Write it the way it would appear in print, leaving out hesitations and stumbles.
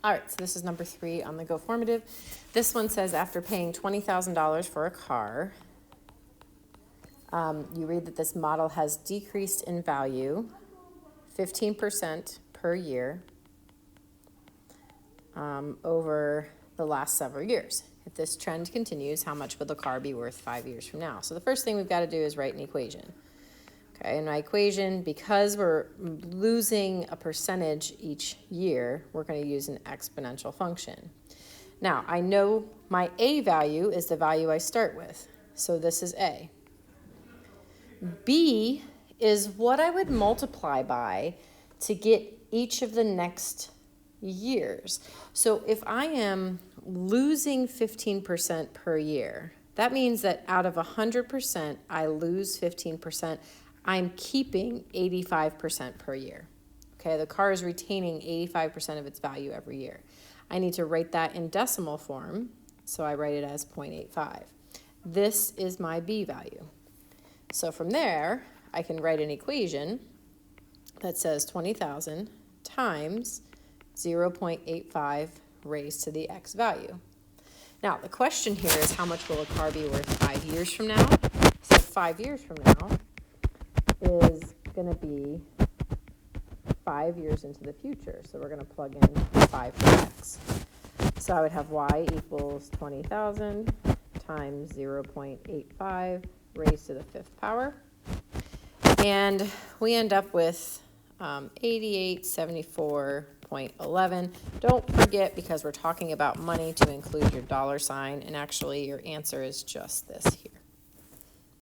All right, so this is number 3 on the Go Formative. This one says after paying $20,000 for a car, you read that this model has decreased in value 15% per year over the last several years. If this trend continues, how much will the car be worth 5 years from now? So the first thing we've got to do is write an equation. Okay, in my equation, because we're losing a percentage each year, we're going to use an exponential function. Now, I know my A value is the value I start with, so this is A. B is what I would multiply by to get each of the next years. So if I am losing 15% per year, that means that out of 100%, I lose 15%. I'm keeping 85% per year. Okay, the car is retaining 85% of its value every year. I need to write that in decimal form, so I write it as 0.85. This is my B value. So from there, I can write an equation that says 20,000 times 0.85 raised to the x value. Now, the question here is how much will a car be worth 5 years from now? So 5 years from now is going to be 5 years into the future. So we're going to plug in 5 for x. So I would have y equals 20,000 times 0.85 raised to the 5th power. And we end up with 8874.11. Don't forget, because we're talking about money, to include your dollar sign. And actually, your answer is just this here.